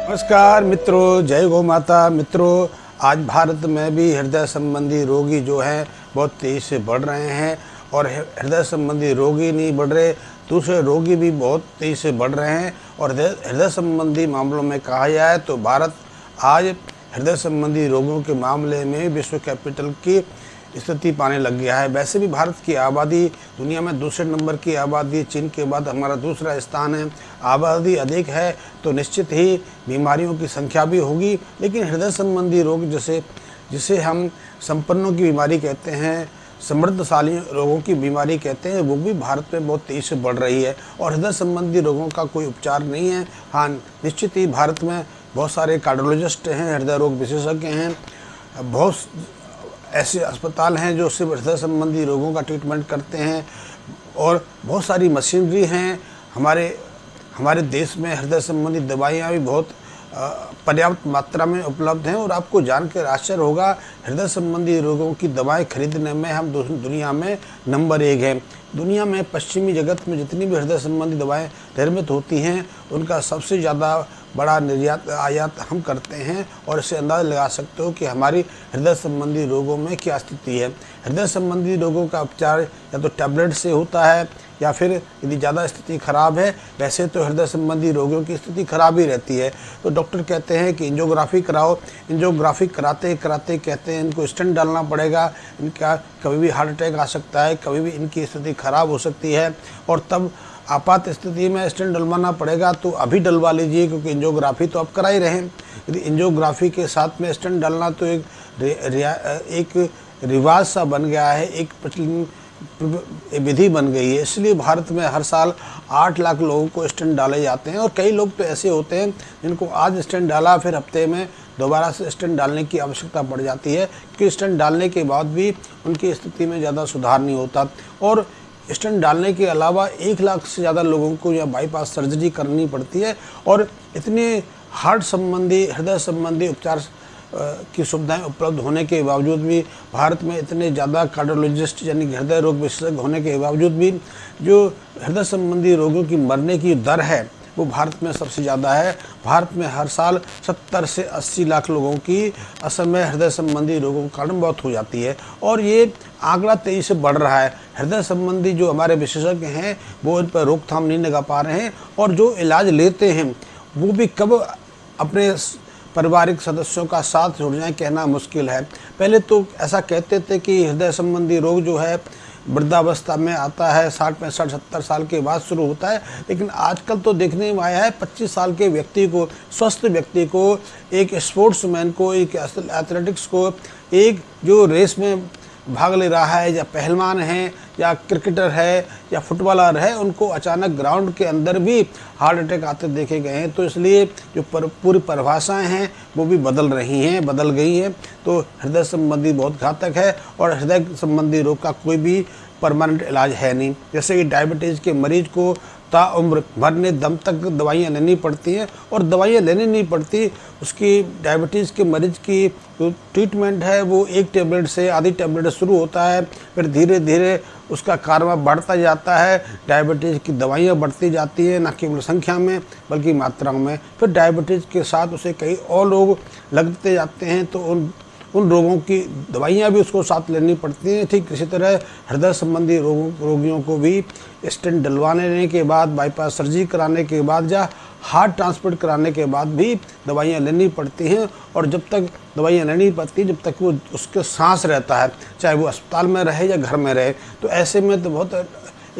नमस्कार मित्रों, जय गौ माता। मित्रों, आज भारत में भी हृदय संबंधी रोगी जो हैं बहुत तेज़ी से बढ़ रहे हैं और हृदय संबंधी रोगी नहीं बढ़ रहे, दूसरे रोगी भी बहुत तेज़ी से बढ़ रहे हैं। और हृदय संबंधी मामलों में कहा जाए तो भारत आज हृदय संबंधी रोगों के मामले में विश्व कैपिटल की स्थिति पाने लग गया है। वैसे भी भारत की आबादी दुनिया में दूसरे नंबर की आबादी, चीन के बाद हमारा दूसरा स्थान है। आबादी अधिक है तो निश्चित ही बीमारियों की संख्या भी होगी, लेकिन हृदय संबंधी रोग जिसे हम संपन्नों की बीमारी कहते हैं, समृद्धशाली रोगों की बीमारी कहते हैं, वो भी भारत में बहुत तेज़ी से बढ़ रही है। और हृदय संबंधी रोगों का कोई उपचार नहीं है। हाँ, निश्चित ही भारत में बहुत सारे कार्डियोलॉजिस्ट हैं, हृदय रोग विशेषज्ञ हैं, बहुत ऐसे अस्पताल हैं जो सिर्फ हृदय संबंधी रोगों का ट्रीटमेंट करते हैं और बहुत सारी मशीनरी हैं। हमारे देश में हृदय संबंधी दवाइयाँ भी बहुत पर्याप्त मात्रा में उपलब्ध हैं। और आपको जानकर आश्चर्य होगा, हृदय संबंधी रोगों की दवाएं खरीदने में हम दुनिया में नंबर 1 हैं। दुनिया में पश्चिमी जगत में जितनी भी हृदय संबंधी दवाएं निर्मित होती हैं, उनका सबसे ज़्यादा बड़ा निर्यात आयात हम करते हैं। और इससे अंदाज़ा लगा सकते हो कि हमारी हृदय संबंधी रोगों में क्या स्थिति है। हृदय संबंधी रोगों का उपचार या तो टैबलेट से होता है या फिर यदि ज़्यादा स्थिति खराब है, वैसे तो हृदय संबंधी रोगों की स्थिति खराब ही रहती है, तो डॉक्टर कहते हैं कि एंजियोग्राफी कराओ। एंजियोग्राफी कराते कराते कहते हैं इनको स्टेंट डालना पड़ेगा, इनका कभी भी हार्ट अटैक आ सकता है, कभी भी इनकी स्थिति खराब हो सकती है और तब आपात स्थिति में स्टेंट डलवाना पड़ेगा। तो अभी डलवा लीजिए, क्योंकि एंजियोग्राफी तो आप करा ही रहे हैं। यदि एंजियोग्राफी के साथ में स्टेंट डालना तो एक रिवाज सा बन गया है, एक प्रचलित विधि बन गई है। इसलिए भारत में हर साल 8 लाख लोगों को स्टेंट डाले जाते हैं। और कई लोग तो ऐसे होते हैं जिनको आज स्टेंट डाला, फिर हफ्ते में दोबारा से स्टेंट डालने की आवश्यकता पड़ जाती है, क्योंकि स्टेंट डालने के बाद भी उनकी स्थिति में ज़्यादा सुधार नहीं होता। और स्टेंट डालने के अलावा 1 लाख से ज़्यादा लोगों को या बाईपास सर्जरी करनी पड़ती है। और इतने हार्ट संबंधी, हृदय संबंधी उपचार की सुविधाएं उपलब्ध होने के बावजूद भी, भारत में इतने ज़्यादा कार्डियोलॉजिस्ट यानी हृदय रोग विशेषज्ञ होने के बावजूद भी, जो हृदय संबंधी रोगों की मरने की दर है वो भारत में सबसे ज़्यादा है। भारत में हर साल 70 से 80 लाख लोगों की असमय हृदय संबंधी रोगों के कारण मौत हो जाती है। और ये आंकड़ा तेज़ी से बढ़ रहा है। हृदय संबंधी जो हमारे विशेषज्ञ हैं वो इन पर रोकथाम नहीं लगा पा रहे हैं, और जो इलाज लेते हैं वो भी कब अपने पारिवारिक सदस्यों का साथ जुड़ जाए कहना मुश्किल है। पहले तो ऐसा कहते थे कि हृदय संबंधी रोग जो है वृद्धावस्था में आता है, 60, 65, 70 साल के बाद शुरू होता है, लेकिन आजकल तो देखने में आया है 25 साल के व्यक्ति को, स्वस्थ व्यक्ति को, एक स्पोर्ट्समैन को, एक एथलेटिक्स को, एक जो रेस में भाग ले रहा है या पहलवान है या क्रिकेटर है या फुटबॉलर है, उनको अचानक ग्राउंड के अंदर भी हार्ट अटैक आते देखे गए हैं। तो इसलिए जो पूरी परिभाषाएं हैं वो भी बदल गई हैं। तो हृदय संबंधी बहुत घातक है और हृदय संबंधी रोग का कोई भी परमानेंट इलाज है नहीं। जैसे कि डायबिटीज़ के मरीज को ताउम्र मरने दम तक दवाइयाँ लेनी पड़ती हैं, और दवाइयाँ लेनी नहीं पड़ती, उसकी डायबिटीज़ के मरीज की जो ट्रीटमेंट है वो एक टैबलेट से, आधी टैबलेट शुरू होता है, फिर धीरे धीरे उसका कारवा बढ़ता जाता है, डायबिटीज़ की दवाइयाँ बढ़ती जाती हैं, न केवल संख्या में बल्कि मात्रा में। फिर डायबिटीज़ के साथ उसे कई और रोग लगते जाते हैं, तो उन रोगों की दवाइयाँ भी उसको साथ लेनी पड़ती हैं। ठीक इसी तरह हृदय संबंधी रोगियों को भी स्टेंट डलवाने के बाद, बाईपास सर्जरी कराने के बाद या हार्ट ट्रांसप्लांट कराने के बाद भी दवाइयाँ लेनी पड़ती हैं। और जब तक दवाइयाँ लेनी पड़ती, जब तक वो उसके सांस रहता है, चाहे वो अस्पताल में रहे या घर में रहे, तो ऐसे में तो बहुत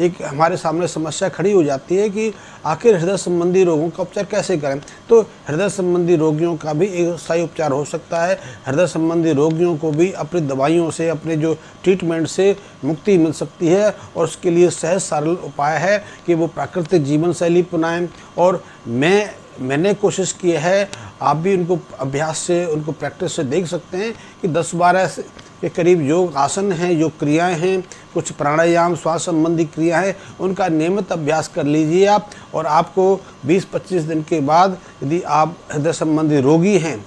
एक हमारे सामने समस्या खड़ी हो जाती है कि आखिर हृदय संबंधी रोगों का उपचार कैसे करें। तो हृदय संबंधी रोगियों का भी एक सही उपचार हो सकता है। हृदय संबंधी रोगियों को भी अपनी दवाइयों से, अपने जो ट्रीटमेंट से मुक्ति मिल सकती है, और उसके लिए सहज सरल उपाय है कि वो प्राकृतिक जीवन शैली अपनाएं। और मैंने कोशिश की है, आप भी उनको अभ्यास से, उनको प्रैक्टिस से देख सकते हैं कि 10-12 के करीब योग आसन हैं, योग क्रियाएं हैं, कुछ प्राणायाम, श्वास संबंधी क्रिया है, उनका नियमित अभ्यास कर लीजिए आप। और आपको 20-25 दिन के बाद यदि आप हृदय संबंधी रोगी हैं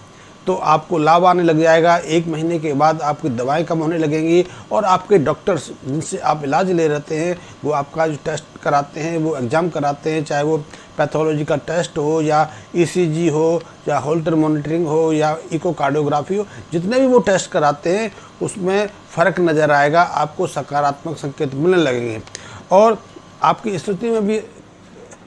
तो आपको लाभ आने लग जाएगा। 1 महीने के बाद आपकी दवाएं कम होने लगेंगी, और आपके डॉक्टर्स जिनसे आप इलाज ले रहते हैं वो आपका जो टेस्ट कराते हैं, वो एग्ज़ाम कराते हैं, चाहे वो पैथोलॉजी का टेस्ट हो या ईसीजी हो या होल्टर मॉनिटरिंग हो या इकोकार्डियोग्राफी हो, जितने भी वो टेस्ट कराते हैं उसमें फ़र्क नज़र आएगा, आपको सकारात्मक संकेत मिलने लगेंगे और आपकी स्थिति में भी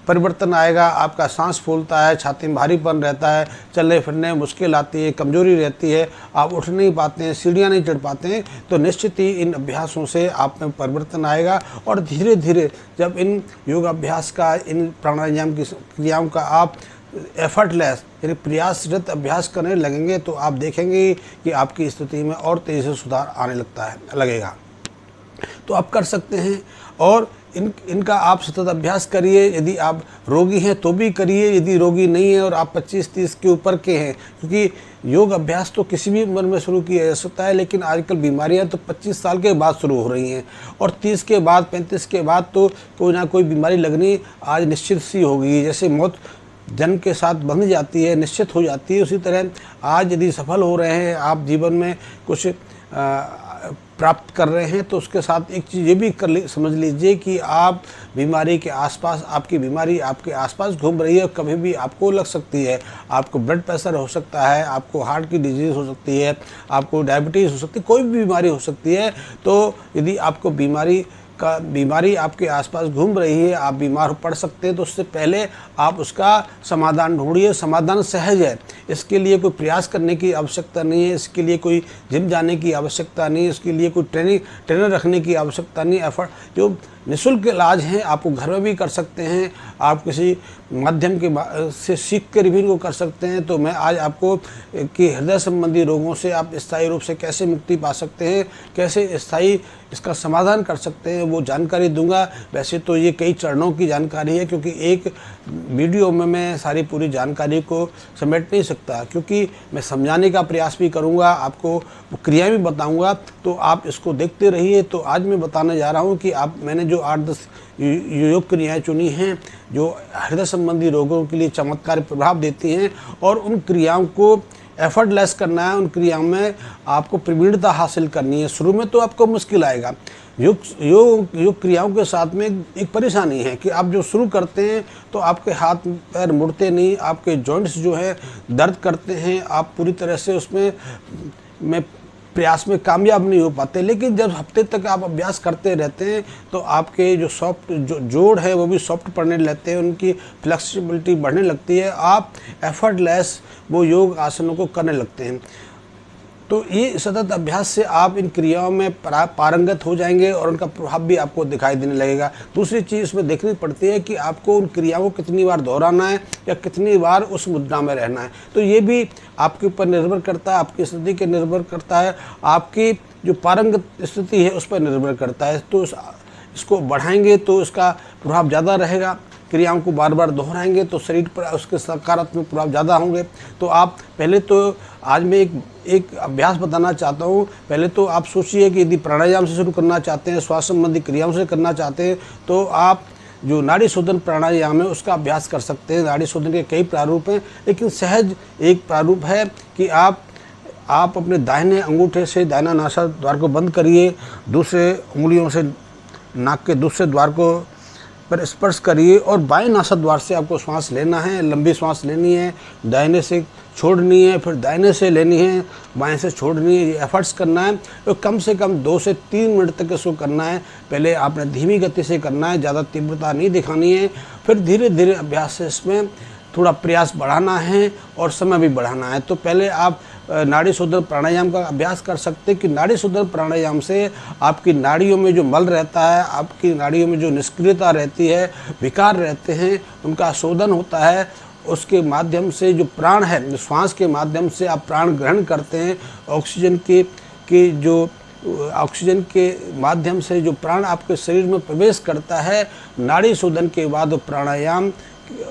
परिवर्तन आएगा। आपका सांस फूलता है, छाती में भारीपन रहता है, चलने फिरने में मुश्किल आती है, कमजोरी रहती है, आप उठ नहीं पाते हैं, सीढ़ियाँ नहीं चढ़ पाते हैं, तो निश्चित ही इन अभ्यासों से आप में परिवर्तन आएगा और धीरे धीरे जब इन योग अभ्यास का, इन प्राणायाम की क्रियाओं का आप एफर्टलेस यानी प्रयासरत अभ्यास करने लगेंगे तो आप देखेंगे कि आपकी स्थिति में और तेज़ी से सुधार आने लगेगा। तो आप कर सकते हैं और इनका आप सतत अभ्यास करिए। यदि आप रोगी हैं तो भी करिए, यदि रोगी नहीं है और आप 25-30 के ऊपर के हैं, क्योंकि योग अभ्यास तो किसी भी उम्र में शुरू किया जा सकता है, लेकिन आजकल बीमारियां तो 25 साल के बाद शुरू हो रही हैं और 30 के बाद 35 के बाद तो कोई ना कोई बीमारी लगनी आज निश्चित सी हो गई। जैसे मौत जन्म के साथ बंध जाती है, निश्चित हो जाती है, उसी तरह आज यदि सफल हो रहे हैं, आप जीवन में कुछ प्राप्त कर रहे हैं तो उसके साथ एक चीज़ ये भी समझ लीजिए कि आप बीमारी के आसपास, आपकी बीमारी आपके आसपास घूम रही है, कभी भी आपको लग सकती है। आपको ब्लड प्रेशर हो सकता है, आपको हार्ट की डिजीज़ हो सकती है, आपको डायबिटीज़ हो सकती है, कोई भी बीमारी हो सकती है। तो यदि आपको बीमारी आपके आसपास घूम रही है, आप बीमार पड़ सकते हैं, तो उससे पहले आप उसका समाधान ढूंढिए। समाधान सहज है, इसके लिए कोई प्रयास करने की आवश्यकता नहीं है, इसके लिए कोई जिम जाने की आवश्यकता नहीं है, इसके लिए कोई ट्रेनर रखने की आवश्यकता नहीं। एफर्ट जो निःशुल्क इलाज हैं आपको घर में भी कर सकते हैं, आप किसी माध्यम के से सीख कर भी इनको कर सकते हैं। तो मैं आज आपको कि हृदय संबंधी रोगों से आप स्थायी रूप से कैसे मुक्ति पा सकते हैं, कैसे स्थायी इसका समाधान कर सकते हैं, वो जानकारी दूंगा। वैसे तो ये कई चरणों की जानकारी है, क्योंकि एक वीडियो में मैं सारी पूरी जानकारी को समेट नहीं सकता, क्योंकि मैं समझाने का प्रयास भी करूंगा, आपको क्रिया भी बताऊंगा, तो आप इसको देखते रहिए। तो आज मैं बताने जा रहा हूं कि मैंने जो 8-10 योग क्रियाएँ चुनी हैं जो हृदय संबंधी रोगों के लिए चमत्कारी प्रभाव देती हैं, और उन क्रियाओं को एफर्टलेस करना है, उन क्रियाओं में आपको प्रवीणता हासिल करनी है। शुरू में तो आपको मुश्किल आएगा। योग क्रियाओं के साथ में एक परेशानी है कि आप जो शुरू करते हैं तो आपके हाथ पैर मुड़ते नहीं, आपके जॉइंट्स जो है दर्द करते हैं, आप पूरी तरह से उसमें प्रयास में कामयाब नहीं हो पाते। लेकिन जब हफ्ते तक आप अभ्यास करते रहते हैं तो आपके जो जोड़ है वो भी सॉफ्ट पड़ने लगते हैं, उनकी फ्लेक्सिबिलिटी बढ़ने लगती है, आप एफर्टलेस वो योग आसनों को करने लगते हैं। तो ये सतत अभ्यास से आप इन क्रियाओं में पारंगत हो जाएंगे और उनका प्रभाव भी आपको दिखाई देने लगेगा। दूसरी चीज़ इसमें देखनी पड़ती है कि आपको उन क्रियाओं को कितनी बार दोहराना है या कितनी बार उस मुद्रा में रहना है। तो ये भी आपके ऊपर निर्भर करता है, आपकी स्थिति के निर्भर करता है, आपकी जो पारंगत स्थिति है उस पर निर्भर करता है। तो इसको बढ़ाएंगे तो इसका प्रभाव ज़्यादा रहेगा, क्रियाओं को बार बार दोहराएंगे तो शरीर पर उसके सकारात्मक प्रभाव ज़्यादा होंगे। तो आप पहले तो आज मैं एक अभ्यास बताना चाहता हूँ। पहले तो आप सोचिए कि यदि प्राणायाम से शुरू करना चाहते हैं, श्वास संबंधी क्रियाओं से करना चाहते हैं, तो आप जो नाड़ी शोधन प्राणायाम है उसका अभ्यास कर सकते हैं। नाड़ी शोधन के कई प्रारूप हैं, लेकिन सहज एक प्रारूप है कि आप अपने दाहिने अंगूठे से दाहिना नासा द्वार को बंद करिए, दूसरे उंगलियों से नाक के दूसरे द्वार को पर स्पर्श करिए और बाएं नासा द्वार से आपको श्वास लेना है। लंबी श्वास लेनी है, दाहिने से छोड़नी है, फिर दाहिने से लेनी है, बाएं से छोड़नी है। ये एफर्ट्स करना है, तो कम से कम 2 से 3 मिनट तक इसको करना है। पहले आपने धीमी गति से करना है, ज़्यादा तीव्रता नहीं दिखानी है। फिर धीरे धीरे अभ्यास से इसमें थोड़ा प्रयास बढ़ाना है और समय भी बढ़ाना है। तो पहले आप नाड़ी शोधन प्राणायाम का अभ्यास कर सकते हैं कि नाड़ी शोधन प्राणायाम से आपकी नाड़ियों में जो मल रहता है, आपकी नाड़ियों में जो निष्क्रियता रहती है, विकार रहते हैं, उनका शोधन होता है। उसके माध्यम से जो प्राण है, श्वास के माध्यम से आप प्राण ग्रहण करते हैं, ऑक्सीजन के माध्यम से जो प्राण आपके शरीर में प्रवेश करता है, नाड़ी शोधन के बाद प्राणायाम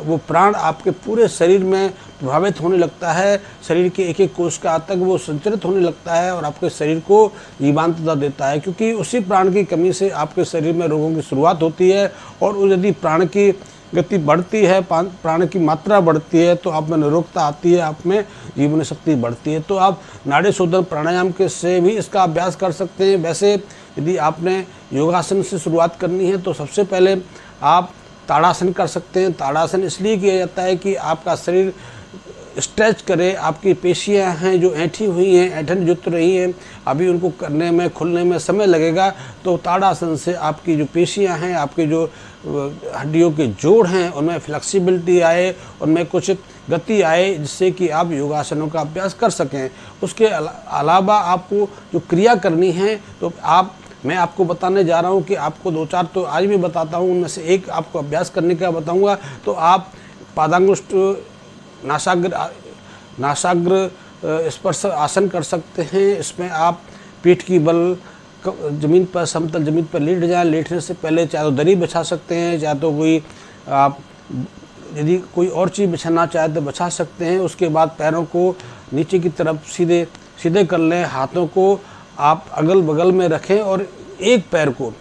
वो प्राण आपके पूरे शरीर में प्रभावित होने लगता है, शरीर के एक एक कोशिका तक वो संचरित होने लगता है और आपके शरीर को जीवंतता देता है। क्योंकि उसी प्राण की कमी से आपके शरीर में रोगों की शुरुआत होती है, और यदि प्राण की गति बढ़ती है, प्राण की मात्रा बढ़ती है, तो आप में निरोगता आती है, आप में जीवन शक्ति बढ़ती है। तो आप नाड़ी शोधन प्राणायाम के से भी इसका अभ्यास कर सकते हैं। वैसे यदि आपने योगासन से शुरुआत करनी है तो सबसे पहले आप ताड़ासन कर सकते हैं। ताड़ासन इसलिए किया जाता है कि आपका शरीर स्ट्रेच करे, आपकी पेशियां हैं जो ऐंठी हुई हैं, ऐंठन जुट रही हैं, अभी उनको करने में खुलने में समय लगेगा। तो ताड़ासन से आपकी जो पेशियां हैं, आपके जो हड्डियों के जोड़ हैं, उनमें फ्लेक्सिबिलिटी आए, उनमें कुछ गति आए, जिससे कि आप योगासनों का अभ्यास कर सकें। उसके अलावा आपको जो क्रिया करनी है, तो मैं आपको बताने जा रहा हूं कि आपको 2-4 तो आज भी बताता हूं, उनमें से एक आपको अभ्यास करने का बताऊंगा। तो आप पादांगुष्ठ नासाग्र स्पर्श आसन कर सकते हैं। इसमें आप पीठ की बल ज़मीन पर, समतल ज़मीन पर लेट जाएं। लेटने से पहले चाहे तो दरी बिछा सकते हैं, चाहे तो कोई आप यदि कोई और चीज़ बिछाना चाहे तो बिछा सकते हैं। उसके बाद पैरों को नीचे की तरफ सीधे सीधे कर लें। हाथों को आप अगल बगल में रखें और एक पैर को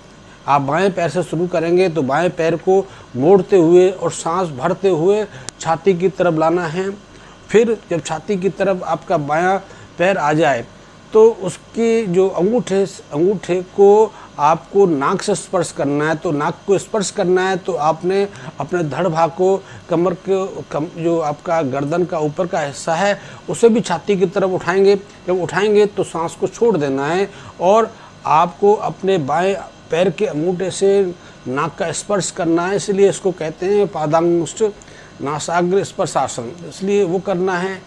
आप बाएं पैर से शुरू करेंगे तो बाएं पैर को मोड़ते हुए और सांस भरते हुए छाती की तरफ लाना है। फिर जब छाती की तरफ आपका बायां पैर आ जाए तो उसके जो अंगूठे को आपको नाक से स्पर्श करना है। तो नाक को स्पर्श करना है तो आपने अपने धड़ भाग को, कमर के जो आपका गर्दन का ऊपर का हिस्सा है, उसे भी छाती की तरफ उठाएंगे। जब उठाएंगे तो सांस को छोड़ देना है और आपको अपने बाएं पैर के अंगूठे से नाक का स्पर्श करना है। इसलिए इसको कहते हैं पादांगुष्ठ नासाग्र स्पर्शासन, इसलिए वो करना है।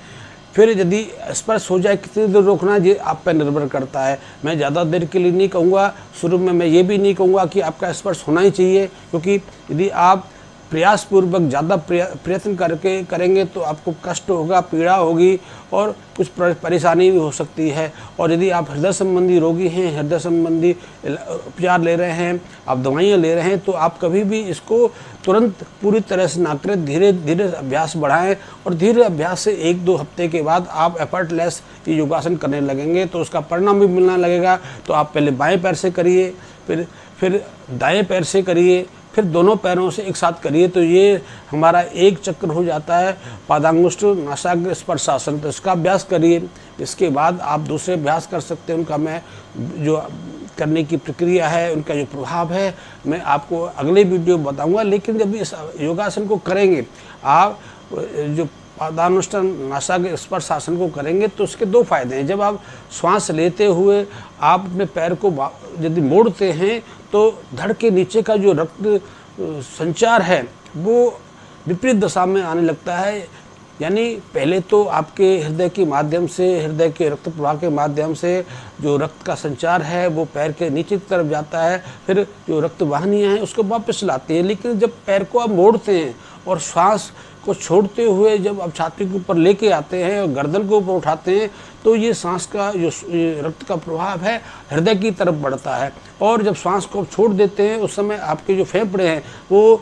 फिर यदि स्पर्श हो जाए, कितनी देर रोकना है ये आप पर निर्भर करता है। मैं ज़्यादा देर के लिए नहीं कहूँगा। शुरू में मैं ये भी नहीं कहूँगा कि आपका स्पर्श होना ही चाहिए, क्योंकि यदि आप प्रयासपूर्वक ज़्यादा प्रयत्न करके करेंगे तो आपको कष्ट होगा, पीड़ा होगी और कुछ परेशानी भी हो सकती है। और यदि आप हृदय संबंधी रोगी हैं, हृदय संबंधी उपचार ले रहे हैं, आप दवाइयाँ ले रहे हैं, तो आप कभी भी इसको तुरंत पूरी तरह से ना करें। धीरे धीरे अभ्यास बढ़ाएं और धीरे अभ्यास से 1-2 हफ्ते के बाद आप एफर्टलेस ये योगासन करने लगेंगे तो उसका परिणाम भी मिलने लगेगा। तो आप पहले बाएं पैर से करिए, फिर दाएं पैर से करिए, फिर दोनों पैरों से एक साथ करिए। तो ये हमारा एक चक्र हो जाता है पादांगुष्ठ नासाग्र स्पर्शासन। तो इसका अभ्यास करिए। इसके बाद आप दूसरे अभ्यास कर सकते हैं। उनका मैं जो करने की प्रक्रिया है, उनका जो प्रभाव है, मैं आपको अगले वीडियो में बताऊंगा। लेकिन जब इस योगासन को करेंगे, आप जो पादानुष्ठ नासाग्र स्पर्शासन को करेंगे तो उसके 2 फायदे हैं। जब आप श्वास लेते हुए आप अपने पैर को यदि मोड़ते हैं तो धड़ के नीचे का जो रक्त संचार है वो विपरीत दिशा में आने लगता है। यानी पहले तो आपके हृदय के माध्यम से, हृदय के रक्त प्रवाह के माध्यम से जो रक्त का संचार है वो पैर के नीचे की तरफ जाता है, फिर जो रक्त वाहिनियाँ हैं उसको वापस लाती है। लेकिन जब पैर को आप मोड़ते हैं और श्वास को छोड़ते हुए जब आप छाती के ऊपर लेके आते हैं और गर्दन को ऊपर उठाते हैं तो ये सांस का जो रक्त का प्रभाव है हृदय की तरफ बढ़ता है। और जब सांस को आप छोड़ देते हैं उस समय आपके जो फेफड़े हैं वो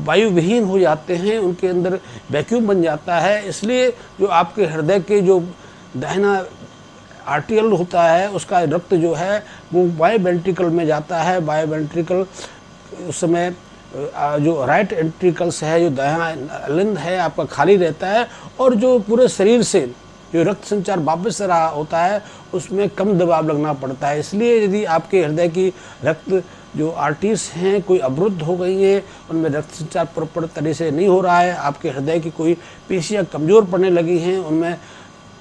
वायु विहीन हो जाते हैं, उनके अंदर वैक्यूम बन जाता है। इसलिए जो आपके हृदय के जो दाहिना आर्टियल होता है उसका रक्त जो है वो बाएं वेंट्रिकल में जाता है। बाएं वेंट्रिकल उस समय जो राइट वेंट्रिकल्स है, जो दायां लिंब है आपका खाली रहता है और जो पूरे शरीर से जो रक्त संचार वापस से रहा होता है उसमें कम दबाव लगना पड़ता है। इसलिए यदि आपके हृदय की रक्त जो आर्टरीज हैं कोई अवरुद्ध हो गई है, उनमें रक्त संचार प्रॉपर तरह से नहीं हो रहा है, आपके हृदय की कोई पेशियाँ कमज़ोर पड़ने लगी हैं, उनमें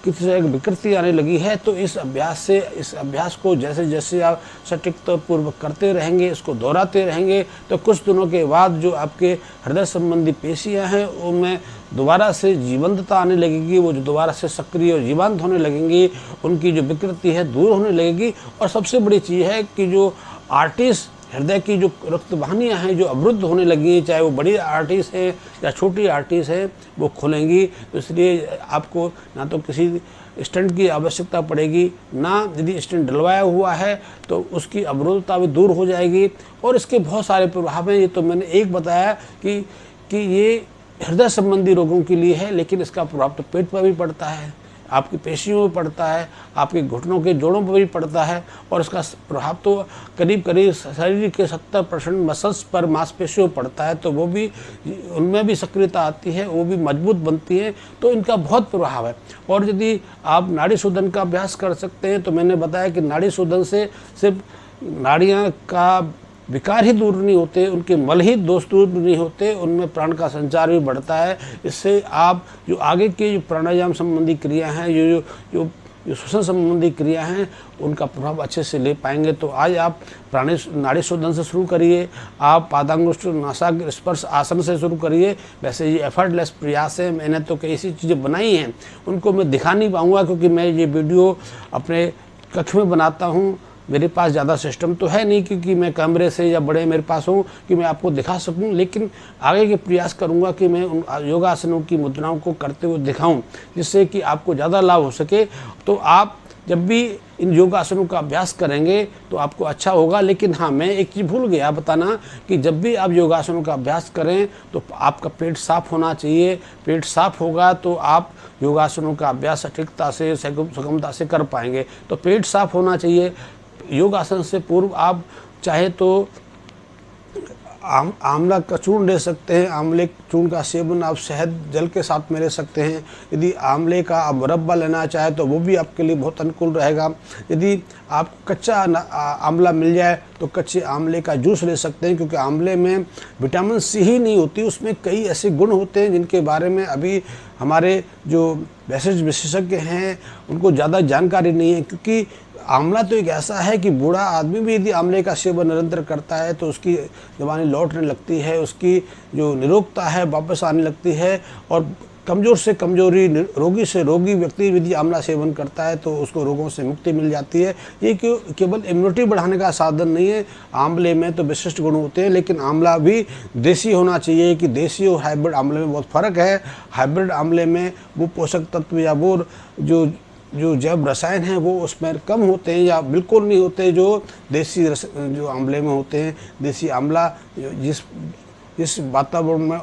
किसी तरह की विकृति आने लगी है, तो इस अभ्यास को जैसे जैसे आप सटीकतापूर्वक करते रहेंगे, इसको दोहराते रहेंगे, तो कुछ दिनों के बाद जो आपके हृदय संबंधी पेशियां हैं उनमें दोबारा से जीवंतता आने लगेगी। वो जो दोबारा से सक्रिय और जीवंत होने लगेंगी, उनकी जो विकृति है दूर होने लगेगी। और सबसे बड़ी चीज़ है कि जो आर्टरीज, हृदय की जो रक्त वाहिनियाँ हैं जो अवरुद्ध होने लगी हैं, चाहे वो बड़ी आर्टरीज है या छोटी आर्टरीज है, वो खुलेंगी। तो इसलिए आपको ना तो किसी स्टेंट की आवश्यकता पड़ेगी, ना यदि स्टेंट डलवाया हुआ है तो उसकी अवरुद्धता भी दूर हो जाएगी। और इसके बहुत सारे प्रभाव हैं। ये तो मैंने एक बताया कि ये हृदय संबंधी रोगों के लिए है, लेकिन इसका प्रभाव तो पेट पर भी पड़ता है, आपकी पेशियों में पड़ता है, आपके घुटनों के जोड़ों पर भी पड़ता है। और इसका प्रभाव तो करीब करीब शरीर के 70% मसल्स पर, मांसपेशियों पर पड़ता है। तो वो भी, उनमें भी सक्रियता आती है, वो भी मजबूत बनती है। तो इनका बहुत प्रभाव है। और यदि आप नाड़ी शोधन का अभ्यास कर सकते हैं तो मैंने बताया कि नाड़ी शोधन से सिर्फ नाड़ियाँ का विकार ही दूर नहीं होते, उनके मल ही दोष दूर नहीं होते, उनमें प्राण का संचार भी बढ़ता है। इससे आप जो आगे के जो प्राणायाम संबंधी क्रिया हैं, जो श्वसन संबंधी क्रिया हैं, उनका प्रभाव अच्छे से ले पाएंगे। तो आज आप नाड़ी शोधन से शुरू करिए, आप पादांगुष्ठ नासाग्र स्पर्श आसन से शुरू करिए। वैसे ये एफर्टलेस प्रयास है, मैंने तो कई ऐसी चीज़ें बनाई हैं, उनको मैं दिखा नहीं पाऊँगा क्योंकि मैं ये वीडियो अपने कक्ष में बनाता हूँ। मेरे पास ज़्यादा सिस्टम तो है नहीं क्योंकि मैं कैमरे से या बड़े मेरे पास हूँ कि मैं आपको दिखा सकूँ, लेकिन आगे के प्रयास करूँगा कि मैं उन योगासनों की मुद्राओं को करते हुए दिखाऊँ, जिससे कि आपको ज़्यादा लाभ हो सके। तो आप जब भी इन योगासनों का अभ्यास करेंगे तो आपको अच्छा होगा। लेकिन हाँ, मैं एक चीज़ भूल गया बताना कि जब भी आप योगासनों का अभ्यास करें तो आपका पेट साफ होना चाहिए। पेट साफ होगा तो आप योगासनों का अभ्यास सटीकता से सुगमता से कर पाएंगे। तो पेट साफ होना चाहिए। योगासन से पूर्व आप चाहे तो आंवला का चूर्ण ले सकते हैं। आंवले चूर्ण का सेवन आप शहद जल के साथ में ले सकते हैं। यदि आंवले का आप मुरब्बा लेना चाहें तो वो भी आपके लिए बहुत अनुकूल रहेगा। यदि आप कच्चा आंवला मिल जाए तो कच्चे आंवले का जूस ले सकते हैं, क्योंकि आंवले में विटामिन सी ही नहीं होती, उसमें कई ऐसे गुण होते हैं जिनके बारे में अभी हमारे जो विशेषज्ञ हैं उनको ज़्यादा जानकारी नहीं है। क्योंकि आंवला तो एक ऐसा है कि बूढ़ा आदमी भी यदि आंवले का सेवन निरंतर करता है तो उसकी जवानी लौटने लगती है, उसकी जो निरोगता है वापस आने लगती है, और कमज़ोर से कमजोरी, रोगी से रोगी व्यक्ति यदि आंवला सेवन करता है तो उसको रोगों से मुक्ति मिल जाती है। ये केवल इम्यूनिटी बढ़ाने का साधन नहीं है, आंवले में तो विशिष्ट गुण होते हैं, लेकिन आंवला भी देसी होना चाहिए। कि देसी और हाइब्रिड आंवले में बहुत फ़र्क है। हाइब्रिड आंवले में वो पोषक तत्व या वो जो जैव रसायन हैं वो उसमें कम होते हैं या बिल्कुल नहीं होते, जो देसी जो आंवले में होते हैं। देसी आंवला जिस वातावरण में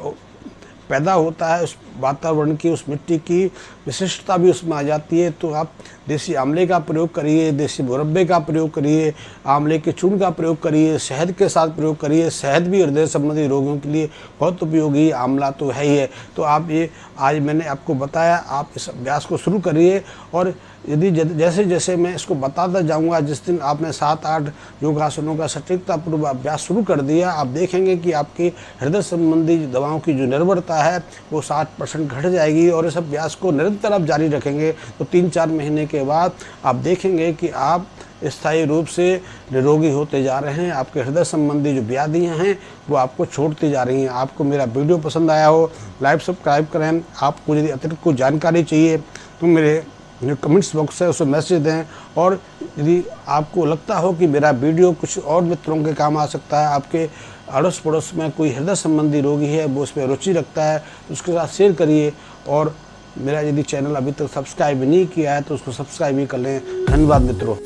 पैदा होता है, उस वातावरण की, उस मिट्टी की विशिष्टता भी उसमें आ जाती है। तो आप देसी आंवले का प्रयोग करिए, देसी मुरब्बे का प्रयोग करिए, आंवले के चूर्ण का प्रयोग करिए, शहद के साथ प्रयोग करिए। शहद भी हृदय संबंधी रोगों के लिए बहुत उपयोगी, आंवला तो है ही है। तो आप ये आज मैंने आपको बताया, आप इस अभ्यास को शुरू करिए। और यदि जैसे जैसे मैं इसको बताता जाऊंगा, जिस दिन आपने 7-8 योगासनों का सटीकतापूर्वक अभ्यास शुरू कर दिया, आप देखेंगे कि आपकी हृदय संबंधी दवाओं की जो निर्भरता है वो 60% घट जाएगी। और इस अभ्यास को निरंतर आप जारी रखेंगे तो 3-4 महीने के बाद आप देखेंगे कि आप स्थायी रूप से निरोगी होते जा रहे हैं। आपके हृदय संबंधी जो व्याधियाँ हैं वो आपको छोड़ती जा रही हैं। आपको मेरा वीडियो पसंद आया हो, लाइक सब्सक्राइब करें। आपको यदि अतिरिक्त कोई जानकारी चाहिए तो मेरे जो कमेंट्स बॉक्स है उसमें मैसेज दें। और यदि आपको लगता हो कि मेरा वीडियो कुछ और मित्रों के काम आ सकता है, आपके अड़ोस पड़ोस में कोई हृदय संबंधी रोगी है, वो उसमें रुचि रखता है, तो उसके साथ शेयर करिए। और मेरा यदि चैनल अभी तक सब्सक्राइब नहीं किया है तो उसको सब्सक्राइब भी कर लें। धन्यवाद मित्रों।